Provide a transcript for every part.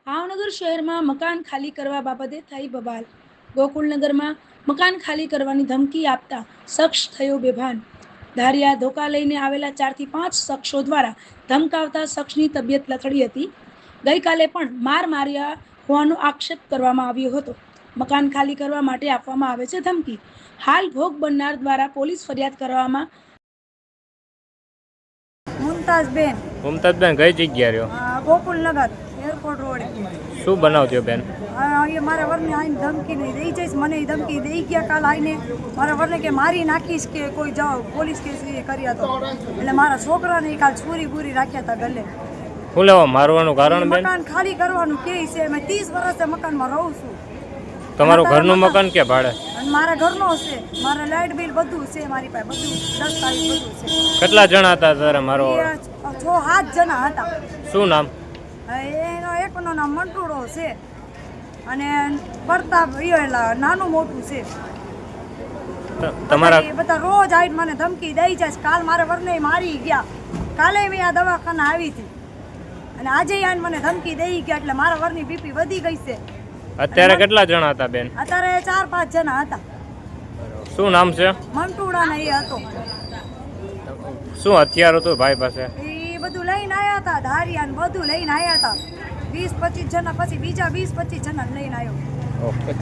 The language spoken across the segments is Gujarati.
ભાવનગર શહેરમાં મકાન ખાલી કરવા બાબતે થઈ બબાલ. ગોકુળનગરમાં મકાન ખાલી કરવાની ધમકી આપતા શખ્સ થયો બેભાન. ધારિયા ધોકા લઈને આવેલા 4 થી 5 શખ્સો દ્વારા ધમકાવતા શખ્સની તબિયત લથડી હતી. ગઈકાલે પણ માર માર્યા હોવાનો આક્ષેપ કરવામાં આવ્યો હતો. મકાન ખાલી કરવા માટે આપવામાં આવે છે ધમકી. હાલ ભોગ બનનાર દ્વારા પોલીસ ફરિયાદ કરવામાં. મુમતાઝબેન મુમતાઝબેન કઈ જગ્યા રહ્યો? Gokulnagar airport road. શું બનાવજો બેન? અહીંયા મારા વરને આઈને ધમકી નહીં દઈ જઈશ, મને એ ધમકી દઈ ગયા કાલ આઈને. મારા વરને કે મારી નાખીશ કે કોઈ જાઓ પોલીસ કેસ એ કર્યા તો એટલે મારા છોકરાને કાલ છૂરી બુરી રાખ્યા હતા ગલે. શું લેવા મારવાનું કારણ બેન? મકાન ખાલી કરવાનું કે છે. મેં 30 વર્ષથી મકાનમાં રહું છું. તમારું ઘરનું મકાન કે ભાડે? અને મારા ઘરનો છે, મારા લાઇટ બિલ બધું છે, મારી પાસે બધું દસ્તાવેજ બધું છે. કેટલા જણા હતા તારે મારો? 6-7 જણા હતા. શું નામ? એનો એકનો નામ મંટુડો છે અને પ્રતાપ નાનું મોટું છે. તમારા બધા રોજ આવીને મને ધમકી દઈ જાય. કાલ મારા વરને મારી ગયા. કાલે મેં આ દવાખાના આવી હતી અને આજે આવીને મને ધમકી દઈ ગયા એટલે મારા વરની બીપી વધી ગઈ છે. અત્યારે કેટલા જણા હતા બેન? અત્યારે 4-5 જણા હતા. શું નામ છે? મંટુડા ને એ હતો. શું હથિયાર હતું ભાઈ પાસે? એ બધું લઈને આવ્યા હતા, ધારિયા ને બધું લઈને આવ્યા હતા. 20-25 જણા પછી બીજા 20-25 જણા લઈને આવ્યો.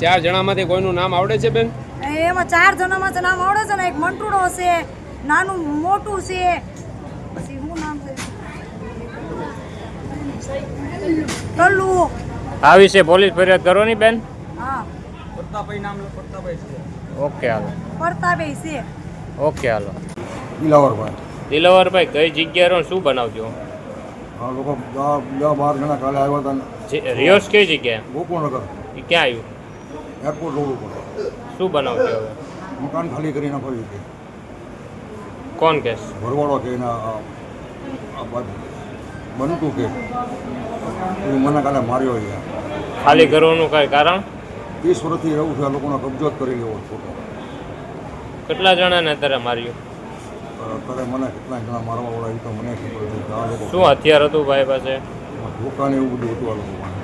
4 જણામાંથી કોઈનું નામ આવડે છે બેન? એમાં 4 જણામાં જ નામ આવડે છે ને. એક મંટુડો છે, નાનું મોટું છે, પછી શું નામ છે ટલ્લુ. આ વિશે પોલીસ ફરિયાદ કરવાની બેન? હા, પ્રતાપભાઈ નામ પ્રતાપભાઈ છે. ઓકે હાલો. પ્રતાપે છે. ઓકે હાલો. દિલાવરભાઈ. દિલાવરભાઈ કઈ જગ્યા રહો? શું બનાવજો? આ લોકો 10-12 જણા કાલે આવ્યા હતા. રિયોસ કઈ જગ્યાએ? ગોકુળનગર એ ક્યાં આવ્યું? એરપોર્ટ રોડ ઉપર. શું બનાવજો હવે? મકાન ખાલી કરી નાખ્યું છે. કોણ કેસ? ભરવાડો કે એના આ બાજુ બનતું કે એ મને કાલે માર્યો છે. ખાલી કરવાનું કઈ કારણ? 30 વર્ષથી રહું છું. આ લોકોનો કબજો જ કરી લેવો છોટો. કેટલા જણાને અત્યારે માર્યું? અત્યારે મને કેટલા જણા મારવા વાળા એ તો મને ખબર નથી. આ લોકો શું હથિયાર હતું ભાઈ પાસે? ધોકાને એવું બધું હતું આ લોકો પાસે.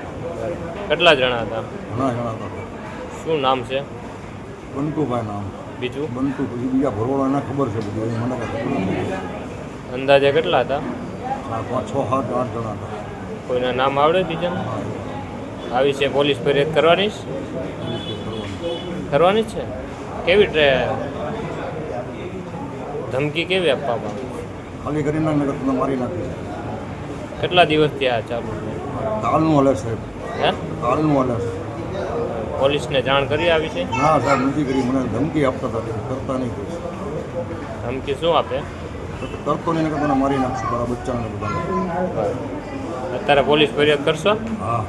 કેટલા જણા હતા? ઘણા જણા હતા. શું નામ છે? બંતુભાઈ નામ. બીજું? બંતુ. પછી બીજા ભરવાડો એને ખબર છે બધું. એ મને કાંઈ ખબર નથી. અંદાજે કેટલા હતા? 6-7-8 જણા હતા. કોઈના નામ આવડે બીજા? હા, આ વિશે પોલીસ ફરિયાદ કરવાની છે? કરવાની જ છે. કેવી ધમકી કેવી આપવામાં આવી? ખાલી કરીને નગર તમે મારી નાખી. કેટલા દિવસથી આ ચાલુ છે? કાલનું હલે સાહેબ. હે? કાલનું હલે છે. પોલીસને જાણ કરી આવી છે? ના સાહેબ નથી કરી. મને ધમકી આપતા હતા. કરતા નહીં કરી. ધમકી શું આપે? કરતો નહીં કે તને મારી નાખશું તારા બચ્ચાને બધાને. અત્યારે પોલીસ ફરિયાદ કરશો? હા.